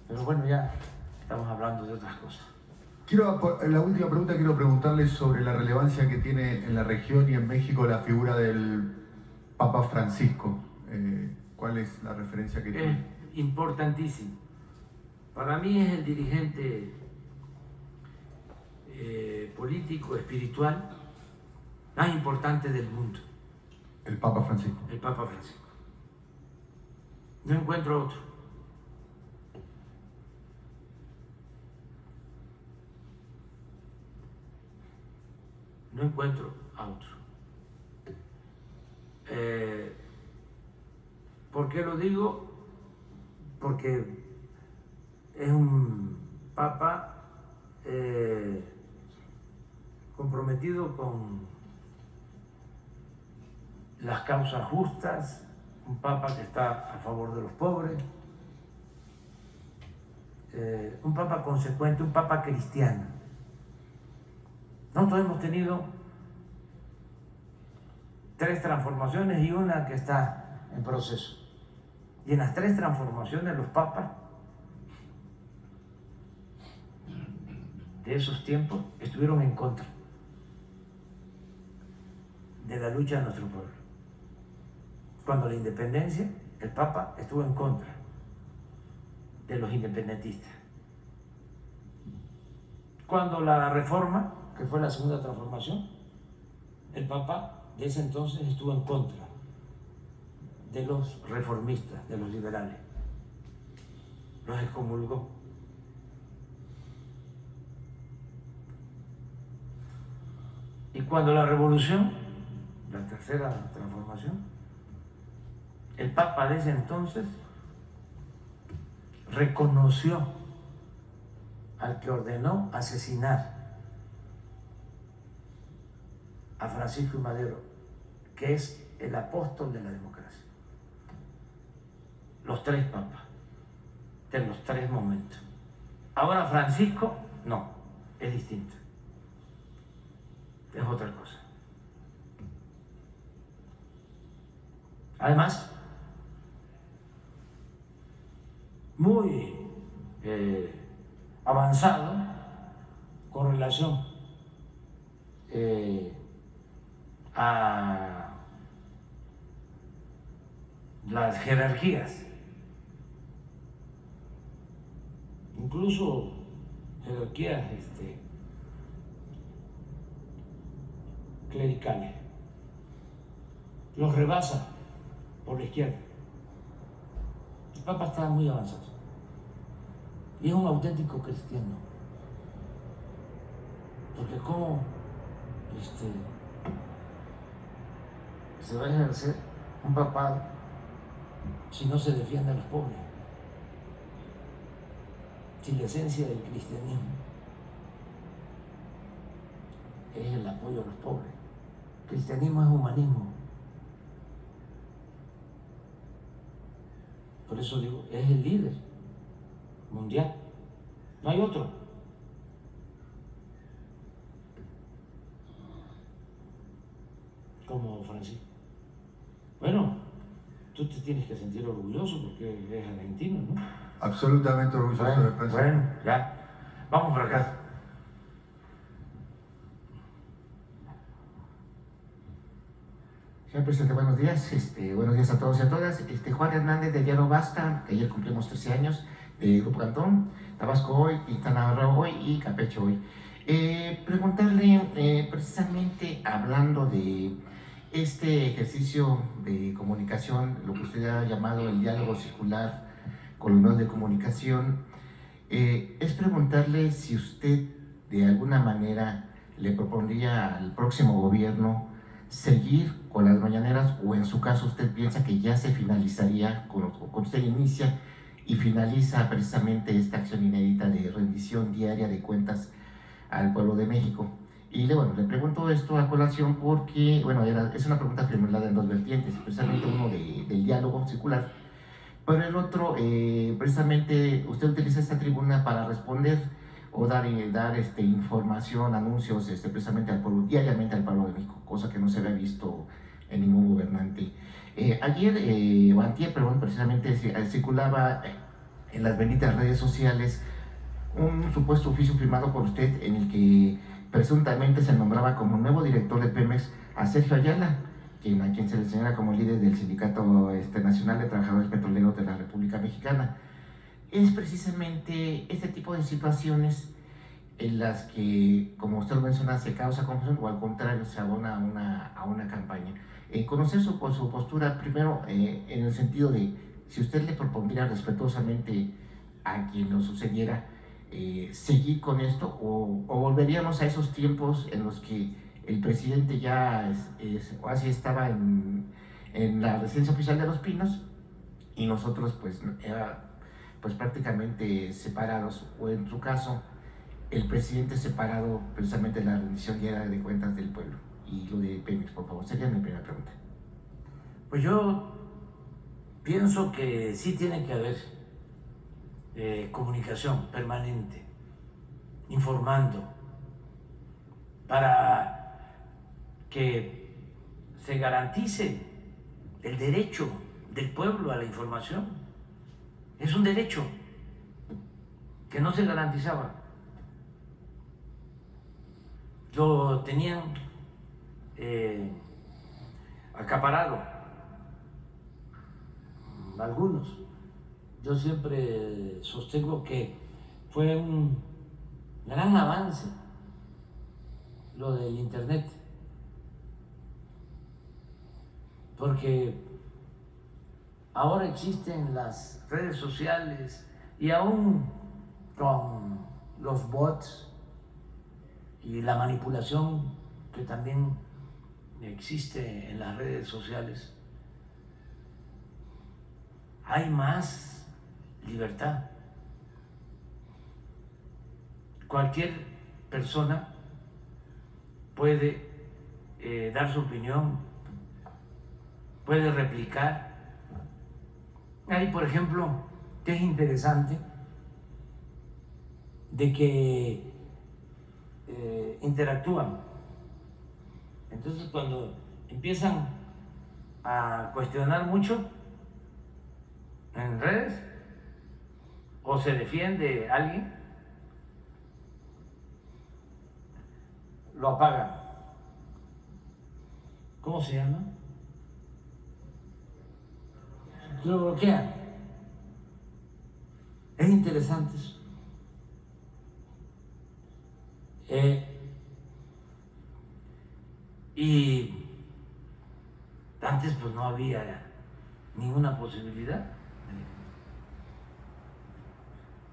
Pero bueno, ya estamos hablando de otras cosas. La última pregunta, quiero preguntarle sobre la relevancia que tiene en la región y en México la figura del Papa Francisco. ¿Cuál es la referencia que tiene? Es importantísimo. Para mí es el dirigente político, espiritual más importante del mundo. El Papa Francisco. El Papa Francisco. No encuentro otro. No encuentro a otro. ¿Por qué lo digo? Porque es un papa comprometido con las causas justas, un papa que está a favor de los pobres, un papa consecuente, un papa cristiano. Nosotros hemos tenido 3 transformaciones y una que está en proceso. Y en las 3 transformaciones los papas de esos tiempos estuvieron en contra de la lucha de nuestro pueblo. Cuando la independencia, el Papa estuvo en contra de los independentistas. Cuando la reforma, que fue la segunda transformación, el Papa de ese entonces estuvo en contra de los reformistas, de los liberales. Los excomulgó. Y cuando la revolución, la tercera transformación, el Papa de ese entonces reconoció al que ordenó asesinar a Francisco I. Madero, que es el apóstol de la democracia. Los 3 papas, de los 3 momentos. Ahora Francisco, no, es distinto. Es otra cosa. Además, muy avanzado con relación a las jerarquías, incluso jerarquías clericales, los rebasa por la izquierda. El Papa está muy avanzado y es un auténtico cristiano, porque como se va a ejercer un papado si no se defiende a los pobres, si la esencia del cristianismo es el apoyo a los pobres. El cristianismo es humanismo. Por eso digo, es el líder mundial, no hay otro. Como Francisco. Bueno, tú te tienes que sentir orgulloso porque es argentino, ¿no? Absolutamente orgulloso de Francisco. Bueno, ya. Vamos por acá. Señor presidente, buenos días. Buenos días a todos y a todas. Juan Hernández de Diario Basta, que ayer cumplimos 13 años, de Grupo Cantón, Tabasco hoy, Quintana Roo hoy y Campeche hoy. Preguntarle, precisamente hablando de este ejercicio de comunicación, lo que usted ha llamado el diálogo circular con los medios de comunicación, es preguntarle si usted de alguna manera le propondría al próximo gobierno seguir con las mañaneras, o en su caso usted piensa que ya se finalizaría, con usted inicia y finaliza precisamente esta acción inédita de rendición diaria de cuentas al pueblo de México. Y le pregunto esto a colación porque, es una pregunta formulada en dos vertientes, precisamente uno del diálogo circular, pero el otro, precisamente usted utiliza esta tribuna para responder o dar información, anuncios precisamente al pueblo, diariamente al pueblo de México, cosa que no se había visto en ningún gobernante. Ayer, o antier, precisamente circulaba en las benditas redes sociales un supuesto oficio firmado por usted en el que presuntamente se nombraba como nuevo director de Pemex a Sergio Ayala, a quien se le señala como líder del Sindicato Nacional de Trabajadores Petroleros de la República Mexicana. Es precisamente este tipo de situaciones en las que, como usted lo menciona, se causa confusión o al contrario se abona a una campaña. Conocer su postura primero en el sentido de si usted le propondría respetuosamente a quien lo sucediera seguir con esto o volveríamos a esos tiempos en los que el presidente ya así estaba en la residencia oficial de Los Pinos y nosotros pues prácticamente separados, o en su caso el presidente separado precisamente de la rendición diaria de cuentas del pueblo. Y lo de Pemex, por favor, sería mi primera pregunta. Pues yo pienso que sí tiene que haber comunicación permanente, informando, para que se garantice el derecho del pueblo a la información. Es un derecho que no se garantizaba. Lo tenían acaparado algunos. Yo siempre sostengo que fue un gran avance lo del Internet, porque ahora existen las redes sociales y aún con los bots y la manipulación que también existe en las redes sociales, hay más libertad. Cualquier persona puede dar su opinión, puede replicar. Hay, por ejemplo, que es interesante, de que interactúan. Entonces, cuando empiezan a cuestionar mucho en redes o se defiende a alguien, lo apagan. ¿Cómo se llama? Lo bloquean. Es interesante eso. Y antes pues no había ninguna posibilidad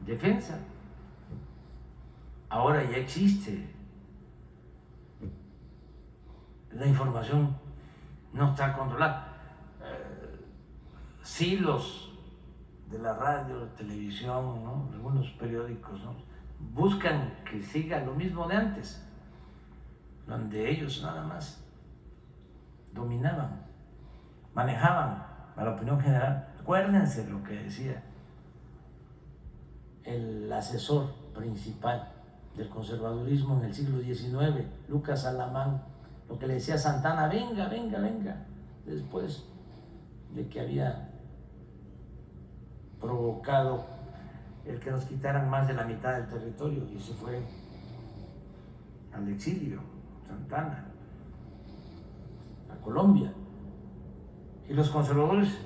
de defensa. Ahora ya existe. La información no está controlada. Sí, los de la radio, televisión, ¿no? Algunos periódicos, ¿no? Buscan que siga lo mismo de antes, donde ellos nada más dominaban, manejaban a la opinión general. Acuérdense lo que decía el asesor principal del conservadurismo en el siglo XIX, Lucas Alamán, lo que le decía a Santana: venga, venga, venga, después de que había provocado el que nos quitaran más de la mitad del territorio, y se fue al exilio, Santana, a Colombia. Y los conservadores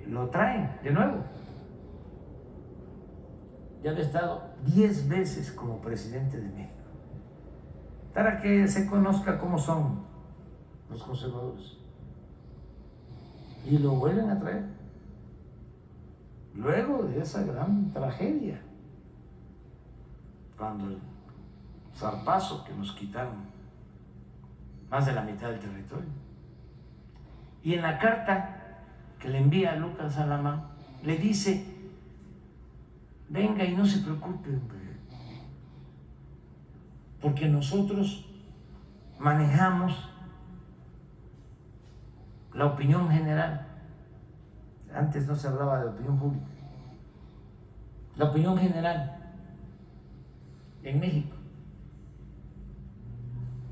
lo traen de nuevo. Ya había estado 10 veces como presidente de México, para que se conozca cómo son los conservadores. Y lo vuelven a traer luego de esa gran tragedia, cuando el zarpazo que nos quitaron más de la mitad del territorio. Y en la carta que le envía a Lucas Alamán, le dice: venga y no se preocupe, hombre, porque nosotros manejamos la opinión general. Antes no se hablaba de opinión pública. La opinión general en México,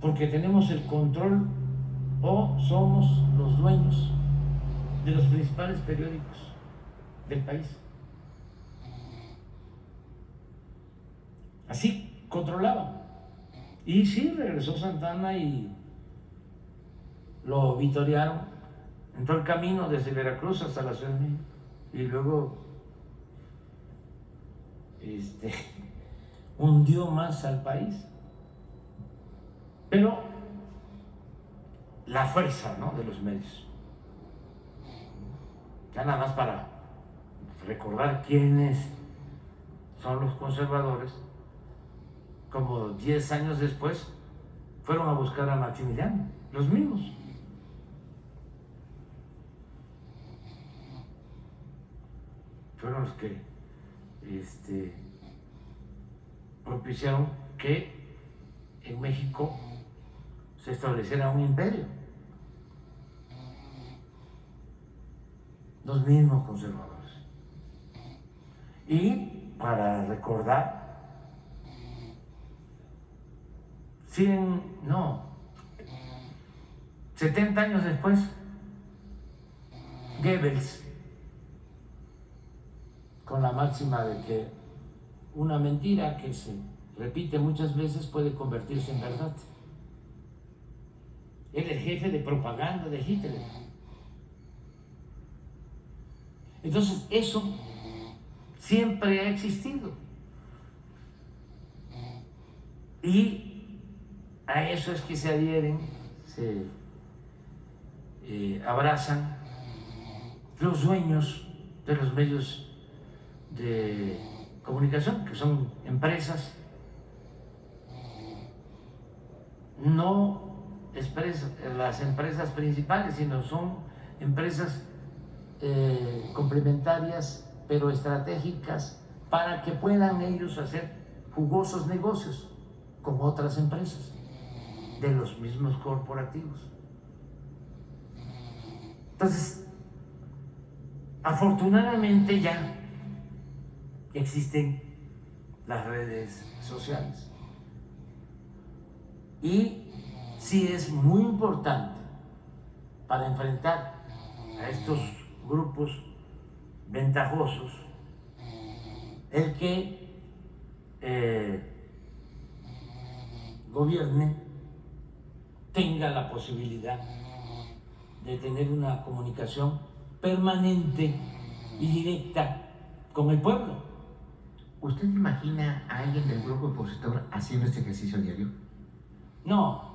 porque tenemos el control, o somos los dueños de los principales periódicos del país. Así controlaban. Y sí, regresó Santana y lo vitorearon en todo el camino desde Veracruz hasta la Ciudad de México, y luego hundió más al país. Pero la fuerza, ¿no?, de los medios, ya nada más para recordar quiénes son los conservadores, como 10 años después fueron a buscar a Maximiliano, los mismos. Fueron los que propiciaron que en México se estableciera un imperio. Los mismos conservadores. Y para recordar, 70 años después, Goebbels, con la máxima de que una mentira que se repite muchas veces puede convertirse en verdad. Era el jefe de propaganda de Hitler. Entonces, eso siempre ha existido. Y a eso es que se adhieren, se abrazan los dueños de los medios de comunicación, que son empresas, no las empresas principales, sino son empresas complementarias, pero estratégicas, para que puedan ellos hacer jugosos negocios con otras empresas de los mismos corporativos. Entonces, afortunadamente ya existen las redes sociales, y sí es muy importante para enfrentar a estos grupos ventajosos el que gobierne tenga la posibilidad de tener una comunicación permanente y directa con el pueblo. ¿Usted imagina a alguien del grupo opositor haciendo este ejercicio diario? No.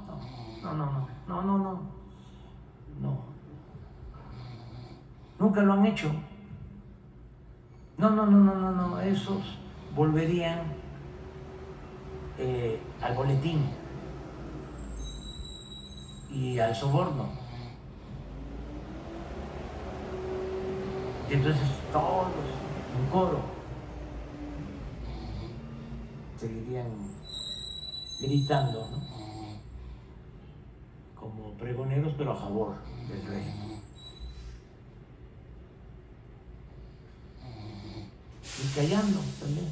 Nunca lo han hecho. No. Esos volverían al boletín y al soborno. Y entonces todos en coro seguirían gritando, ¿no? Como pregoneros, pero a favor del régimen. Y callando también.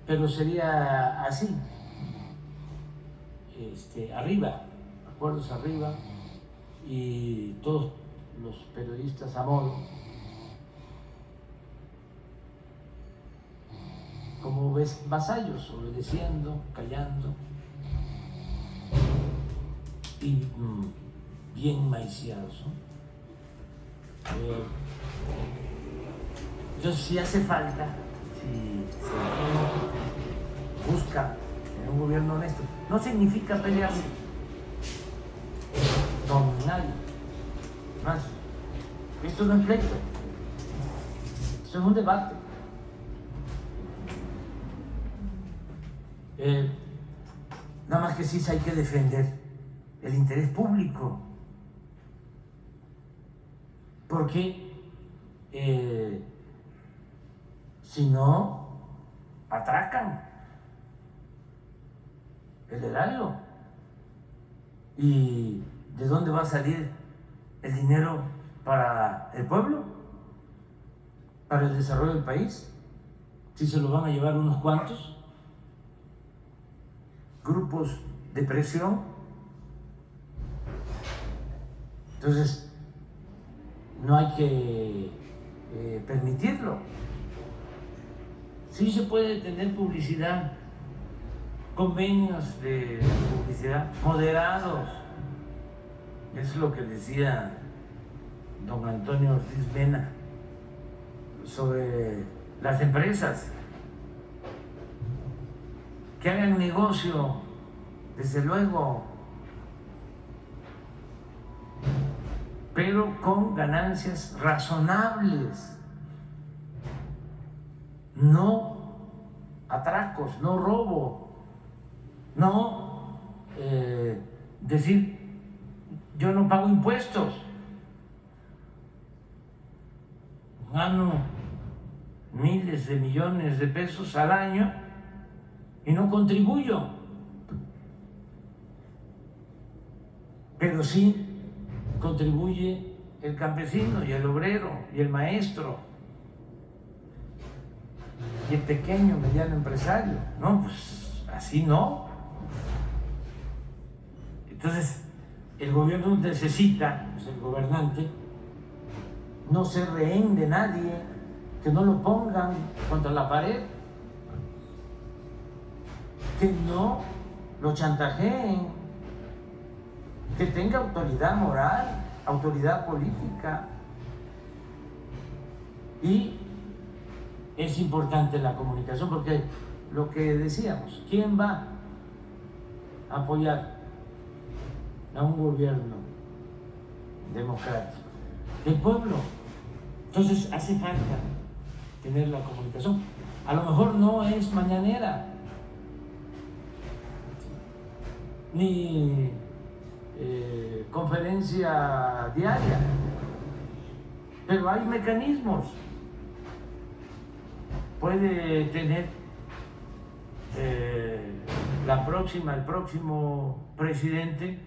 Pero sería así, arriba, acuerdos arriba, y todos los periodistas a modo, como ves, vasallos, obedeciendo, callando, y bien maiciados, ¿no? Entonces, si hace falta, si se busca tener un gobierno honesto, no significa pelearse con nadie. Más, esto no es pleito, esto es un debate. Nada más que sí hay que defender el interés público, porque si no, atracan el erario. ¿Y de dónde va a salir el dinero para el pueblo? ¿Para el desarrollo del país? Si se lo van a llevar unos cuantos grupos de presión. Entonces, no hay que permitirlo. Sí se puede tener publicidad, convenios de publicidad moderados. Es lo que decía don Antonio Ortiz Mena sobre las empresas. Que hagan negocio, desde luego, pero con ganancias razonables. No atracos, no robo, no decir yo no pago impuestos, gano miles de millones de pesos al año y no contribuyo, pero sí contribuye el campesino y el obrero y el maestro y el pequeño, mediano empresario. No, pues así no. Entonces, el gobierno necesita, pues el gobernante, no ser rehén de nadie, que no lo pongan contra la pared, que no lo chantajeen, que tenga autoridad moral, autoridad política. Y es importante la comunicación, porque lo que decíamos, ¿quién va a apoyar a un gobierno democrático? El pueblo. Entonces hace falta tener la comunicación. A lo mejor no es mañanera, ni conferencia diaria, pero hay mecanismos. Puede tener el próximo presidente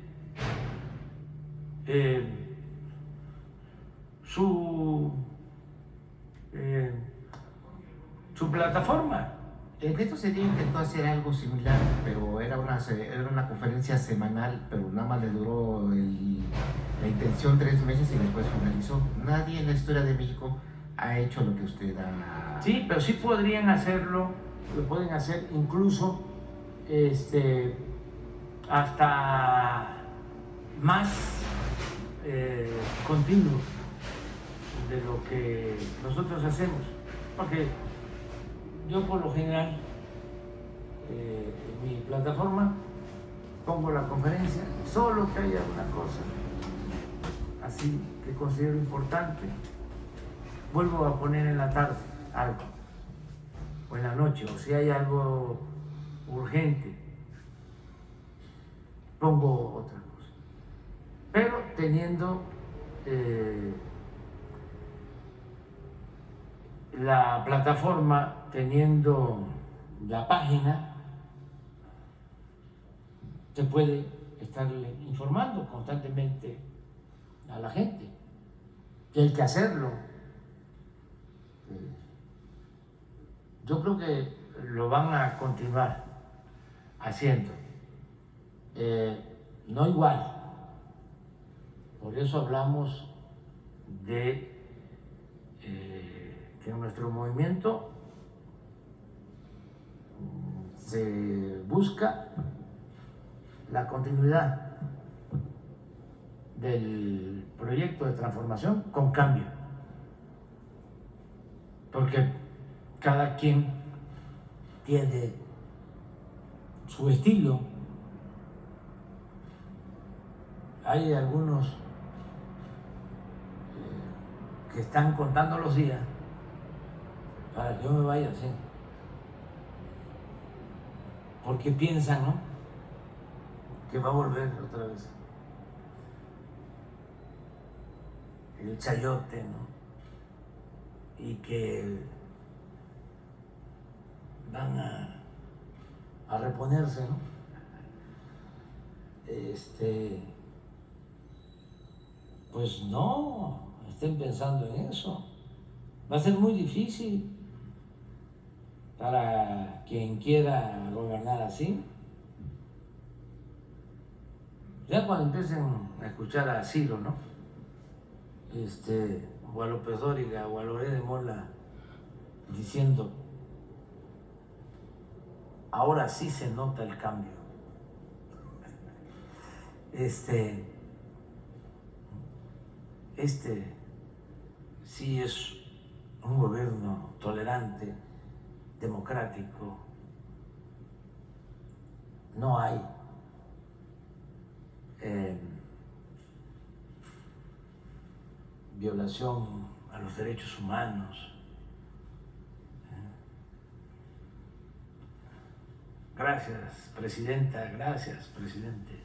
su plataforma. El reto sería intentó hacer algo similar, pero era una conferencia semanal, pero nada más le duró la intención 3 meses y después finalizó. Nadie en la historia de México ha hecho lo que usted ha... Sí, pero sí podrían hacerlo, lo pueden hacer incluso hasta más continuo de lo que nosotros hacemos, porque yo por lo general en mi plataforma pongo la conferencia, solo que haya una cosa así que considero importante, vuelvo a poner en la tarde algo, o en la noche, o si hay algo urgente, pongo otra cosa. Pero teniendo la plataforma, teniendo la página, se puede estarle informando constantemente a la gente que hay que hacerlo. Yo creo que lo van a continuar haciendo, no igual. Por eso hablamos de que en nuestro movimiento se busca la continuidad del proyecto de transformación con cambio, porque cada quien tiene su estilo. Hay algunos que están contando los días para que yo me vaya así, porque piensan, ¿no?, que va a volver otra vez el chayote, ¿no?, y que van a reponerse, ¿no? Pues no estén pensando en eso. Va a ser muy difícil para quien quiera gobernar así. Ya cuando empiecen a escuchar a Ciro, ¿no?, o a López Dóriga o a Loret de Mola diciendo: ahora sí se nota el cambio. Sí es un gobierno tolerante, democrático. No hay violación a los derechos humanos. Gracias, presidenta. Gracias, presidente.